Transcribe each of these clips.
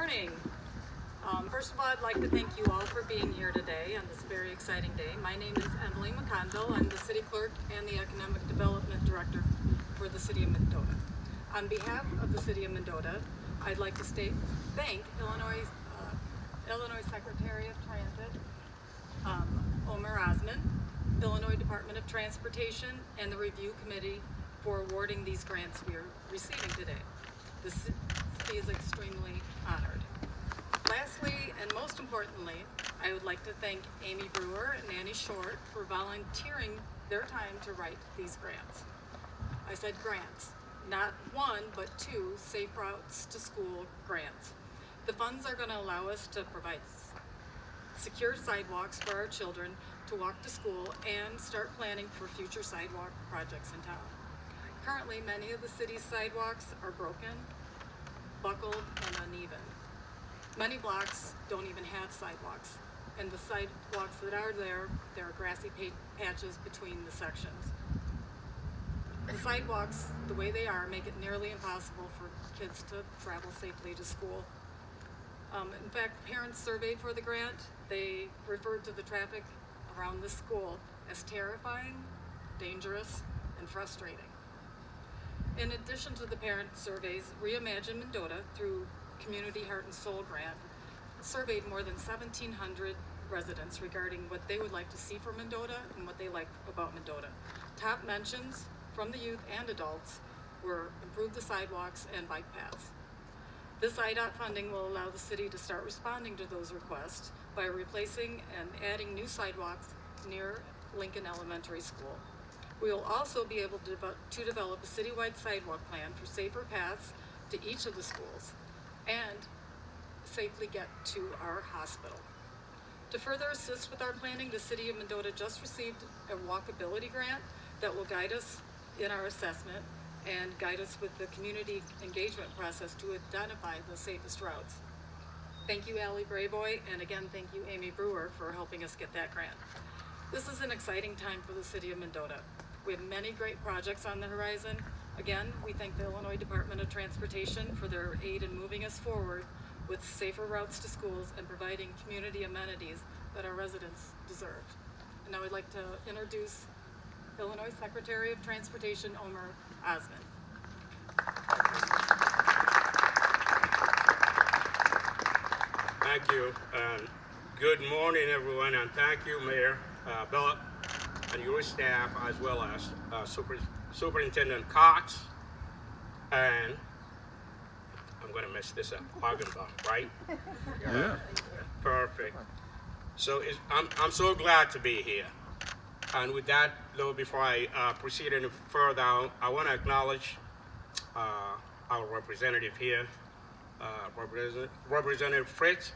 morning. First of all, I'd like to thank you all for being here today on this very exciting day. My name is Emily McConville. I'm the City Clerk and the Economic Development Director for the City of Mendota. On behalf of the City of Mendota, I'd like to thank Illinois Secretary of Transit, Omer Osman, Illinois Department of Transportation, and the Review Committee for awarding these grants we are receiving today. The city is extremely honored. Lastly, and most importantly, I would like to thank Amy Brewer and Annie Short for volunteering their time to write these grants. I said grants, not one, but two Safe Routes to School grants. The funds are going to allow us to provide secure sidewalks for our children to walk to school and start planning for future sidewalk projects in town. Currently, many of the city's sidewalks are broken, buckled, and uneven. Many blocks don't even have sidewalks, and the sidewalks that are there are grassy patches between the sections. The sidewalks, the way they are, make it nearly impossible for kids to travel safely to school. In fact, parents surveyed for the grant, they referred to the traffic around the school as terrifying, dangerous, and frustrating. In addition to the parent surveys, Reimagine Mendota, through Community Heart and Soul grant, surveyed more than 1,700 residents regarding what they would like to see for Mendota and what they like about Mendota. Top mentions from the youth and adults were improve the sidewalks and bike paths. This IDOT funding will allow the city to start responding to those requests by replacing and adding new sidewalks near Lincoln Elementary School. We will also be able to develop a citywide sidewalk plan for safer paths to each of the schools and safely get to our hospital. To further assist with our planning, the City of Mendota just received a walkability grant that will guide us in our assessment and guide us with the community engagement process to identify the safest routes. Thank you, Allie Brayboy, and again, thank you, Amy Brewer, for helping us get that grant. This is an exciting time for the City of Mendota. We have many great projects on the horizon. Again, we thank the Illinois Department of Transportation for their aid in moving us forward with safer routes to schools and providing community amenities that our residents deserve. And now I'd like to introduce Illinois Secretary of Transportation, Omer Osman. Thank you. Good morning, everyone, and thank you, Mayor Belloc, and your staff, as well as Superintendent Cox, and I'm going to mess this up, Hagenbach, right? Yeah. Perfect. So I'm so glad to be here. And with that, though, before I proceed any further, I want to acknowledge our representative here, Representative Fritz,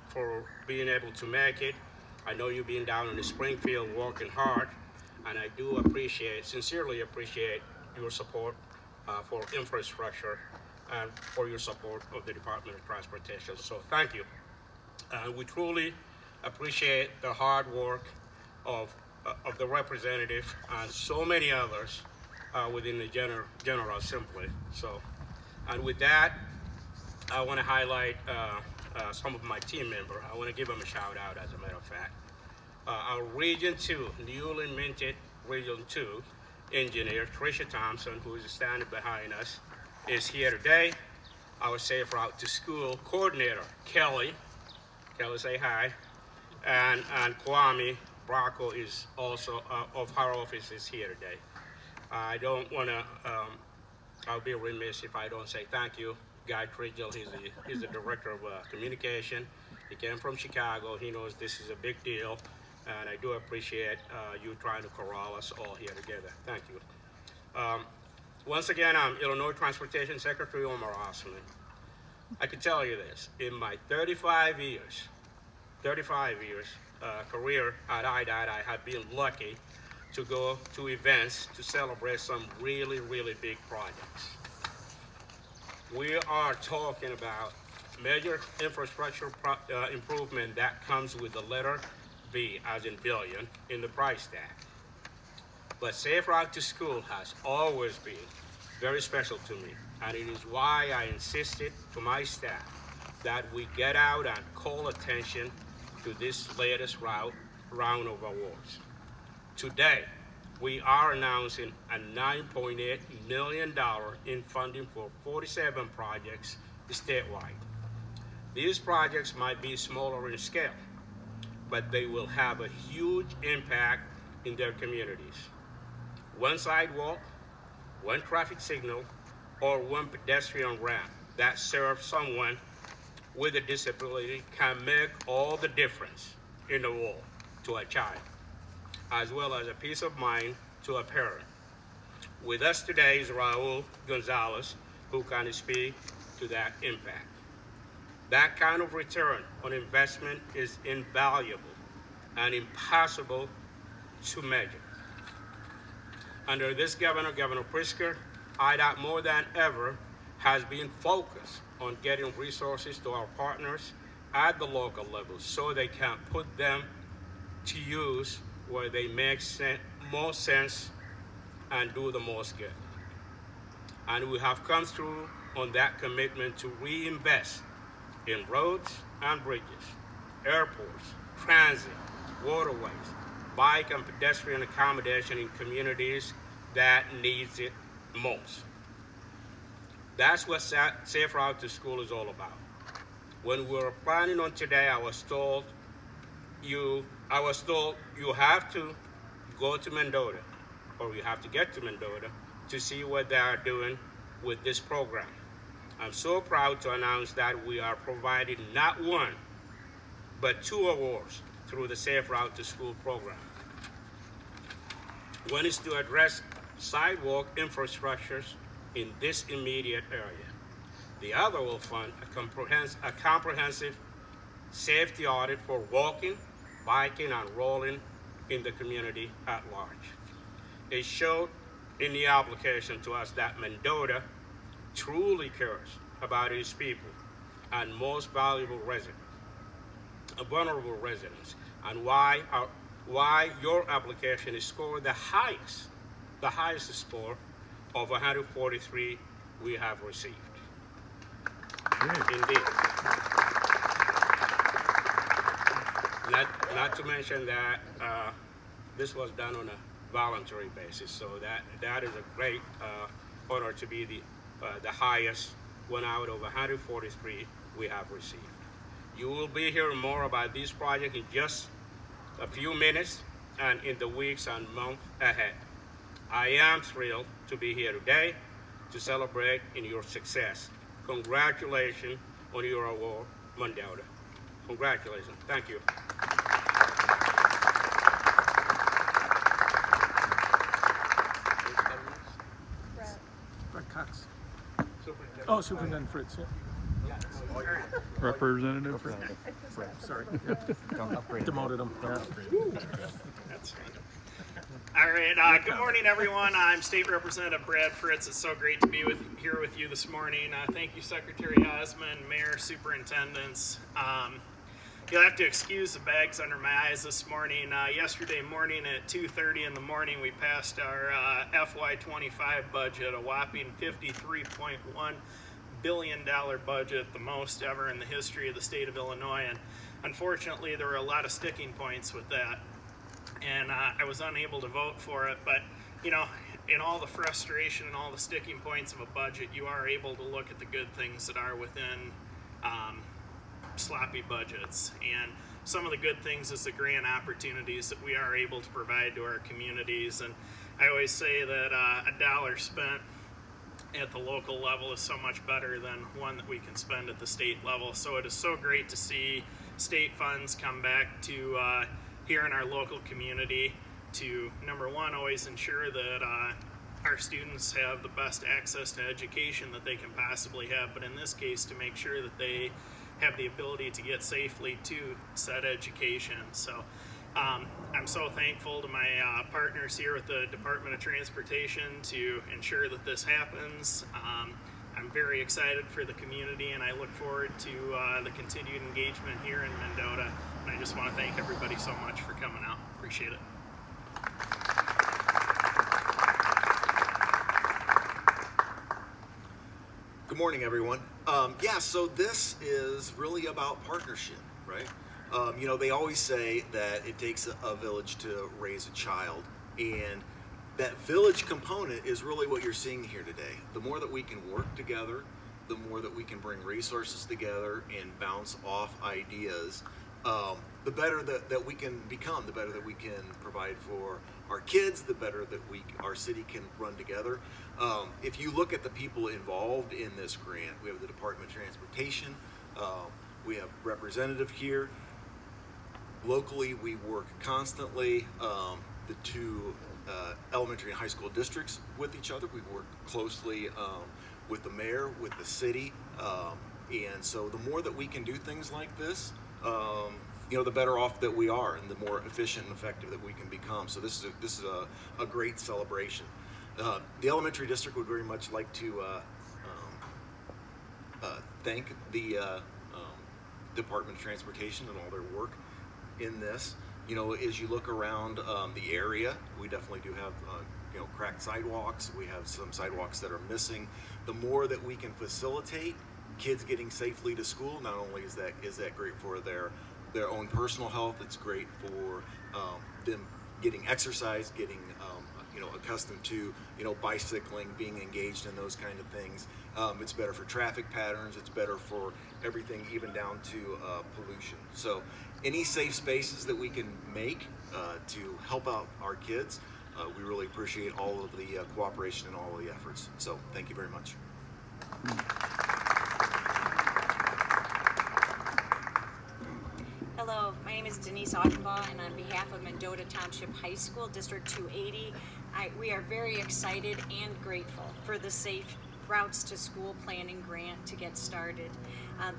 for being able to make it. I know you've been down in the Springfield working hard, and I do sincerely appreciate your support for infrastructure and for your support of the Department of Transportation. So thank you. We truly appreciate the hard work of the representative and so many others within the General Assembly. So, and with that, I want to highlight some of my team members. I want to give them a shout out, as a matter of fact. Our Region 2, newly minted Region 2 engineer, Tricia Thompson, who is standing behind us, is here today. Our Safe Route to School coordinator, Kelly, say hi, and Kwame Bracco is also of our office is here today. I don't want to, I'll be remiss if I don't say thank you. Guy Tridgell, he's the director of communication. He came from Chicago. He knows this is a big deal, and I do appreciate you trying to corral us all here together. Thank you. Once again, I'm Illinois Transportation Secretary Omer Osman. I can tell you this, in my 35 years career at IDOT, I have been lucky to go to events to celebrate some really, really big projects. We are talking about major infrastructure improvement that comes with the letter B, as in billion, in the price tag. But Safe Route to School has always been very special to me, and it is why I insisted to my staff that we get out and call attention to this latest round of awards. Today, we are announcing a $9.8 million in funding for 47 projects statewide. These projects might be smaller in scale, but they will have a huge impact in their communities. One sidewalk, one traffic signal, or one pedestrian ramp that serves someone with a disability can make all the difference in the world to a child, as well as a peace of mind to a parent. With us today is Raul Gonzalez, who can speak to that impact. That kind of return on investment is invaluable and impossible to measure. Under this governor, Governor Pritzker, IDOT more than ever has been focused on getting resources to our partners at the local level so they can put them to use where they make most sense and do the most good. And we have come through on that commitment to reinvest in roads and bridges, airports, transit, waterways, bike and pedestrian accommodation in communities that needs it most. That's what Safe Route to School is all about. When we were planning on today, I was told you have to go to Mendota, or you have to get to Mendota to see what they are doing with this program. I'm so proud to announce that we are providing not one, but 2 awards through the Safe Route to School program. One is to address sidewalk infrastructures in this immediate area. The other will fund a comprehensive safety audit for walking, biking, and rolling in the community at large. It showed in the application to us that Mendota truly cares about its people and most valuable residents, vulnerable residents, and why your application is scored the highest score of 143 we have received. Indeed. Not to mention that this was done on a voluntary basis, so that is a great honor to be the highest one out of 143 we have received. You will be hearing more about this project in just a few minutes and in the weeks and months ahead. I am thrilled to be here today to celebrate in your success. Congratulations on your award, Mendota. Congratulations. Thank you. Brett Cox. Oh, Superintendent Fritz, yeah. Representative Fritz. Sorry. Demoted him. That's fine. All right. Good morning, everyone. I'm State Representative Brad Fritz. It's so great to be here with you this morning. Thank you, Secretary Osmond, Mayor, Superintendents. You'll have to excuse the bags under my eyes this morning. Yesterday morning at 2:30 in the morning, we passed our FY25 budget, a whopping $53.1 billion budget, the most ever in the history of the state of Illinois. And unfortunately, there were a lot of sticking points with that. And I was unable to vote for it. But, you know, in all the frustration and all the sticking points of a budget, you are able to look at the good things that are within sloppy budgets. And some of the good things is the grant opportunities that we are able to provide to our communities. And I always say that a dollar spent at the local level is so much better than one that we can spend at the state level. So it is so great to see state funds come back to here in our local community to, number one, always ensure that our students have the best access to education that they can possibly have, but in this case to make sure that they have the ability to get safely to said education. So I'm so thankful to my partners here with the Department of Transportation to ensure that this happens. I'm very excited for the community, and I look forward to the continued engagement here in Mendota. And I just want to thank everybody so much for coming out. Appreciate it. Good Good morning, everyone. Yeah, so this is really about partnership, right? You know, they always say that it takes a village to raise a child, and that village component is really what you're seeing here today. The more that we can work together, the more that we can bring resources together and bounce off ideas, the better that we can become, the better that we can provide for our kids, the better that our city can run together. If you look at the people involved in this grant, we have the Department of Transportation, we have representative here. Locally, we work constantly, the two elementary and high school districts with each other. We work closely with the mayor, with the city, and so the more that we can do things like this, you know, the better off that we are, and the more efficient and effective that we can become. So this is a great celebration. The elementary district would very much like to thank the Department of Transportation and all their work in this. You know, as you look around the area, we definitely do have you know, cracked sidewalks. We have some sidewalks that are missing. The more that we can facilitate kids getting safely to school, not only is that great for their own personal health, it's great for them getting exercise, getting you know, accustomed to, you know, bicycling, being engaged in those kind of things. It's better for traffic patterns. It's better for everything, even down to pollution. So any safe spaces that we can make to help out our kids, we really appreciate all of the cooperation and all of the efforts. So thank you very much. Hello, my name is Denise Augenbaugh, and on behalf of Mendota Township High School, District 280, we are very excited and grateful for the Safe Routes to School Planning Grant to get started.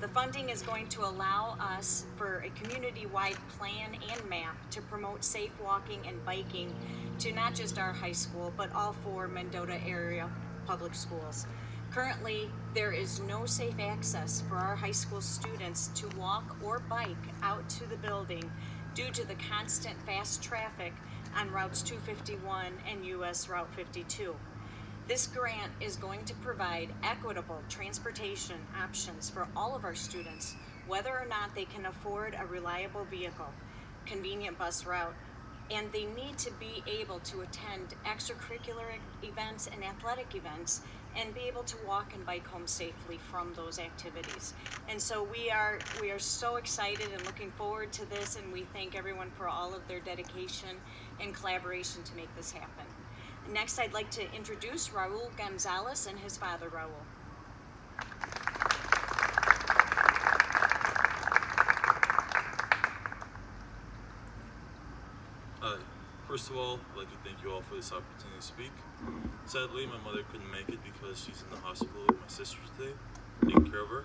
The funding is going to allow us for a community-wide plan and map to promote safe walking and biking to not just our high school, but all 4 Mendota area public schools. Currently, there is no safe access for our high school students to walk or bike out to the building due to the constant fast traffic on routes 251 and US Route 52. This grant is going to provide equitable transportation options for all of our students, whether or not they can afford a reliable vehicle, convenient bus route, and they need to be able to attend extracurricular events and athletic events and be able to walk and bike home safely from those activities. And so we are so excited and looking forward to this, and we thank everyone for all of their dedication and collaboration to make this happen. Next, I'd like to introduce Raul Gonzalez and his father, Raul. Hi. First of all, I'd like to thank you all for this opportunity to speak. Sadly, my mother couldn't make it because she's in the hospital with my sister today, taking care of her.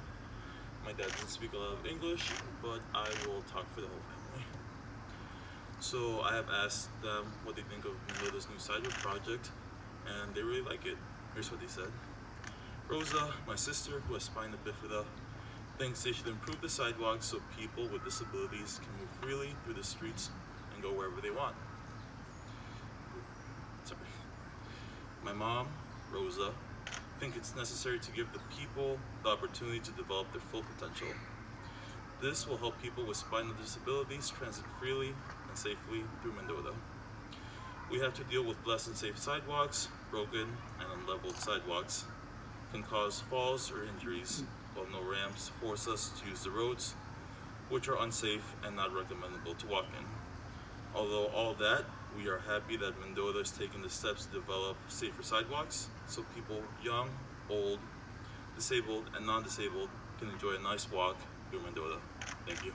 My dad doesn't speak a lot of English, but I will talk for the whole family. So I have asked them what they think of Mendota's new sidewalk project, and they really like it. Here's what they said. Rosa, my sister, who has spina bifida, thinks they should improve the sidewalks so people with disabilities can move freely through the streets and go wherever they want. Sorry. My mom, Rosa, think it's necessary to give the people the opportunity to develop their full potential. This will help people with spinal disabilities transit freely and safely through Mendota. We have to deal with less than safe sidewalks. Broken and unleveled sidewalks can cause falls or injuries, while no ramps force us to use the roads, which are unsafe and not recommendable to walk in. Although all that, we are happy that Mendota is taking the steps to develop safer sidewalks so people young, old, disabled, and non-disabled can enjoy a nice walk through Mendota. Thank you.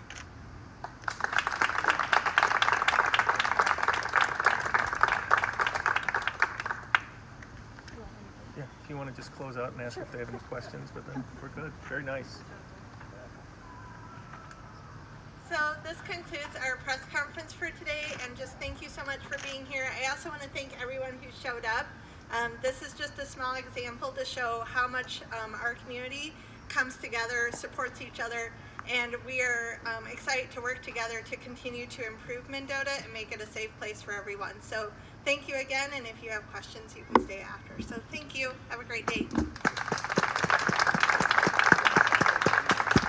Yeah, if you want to just close out and ask if they have any questions, but then we're good. Very nice. So this concludes our press conference for today, and just thank you so much for being here. I also want to thank everyone who showed up. This is just a small example to show how much our community comes together, supports each other, and we are excited to work together to continue to improve Mendota and make it a safe place for everyone. So thank you again, and if you have questions, you can stay after. So thank you. Have a great day.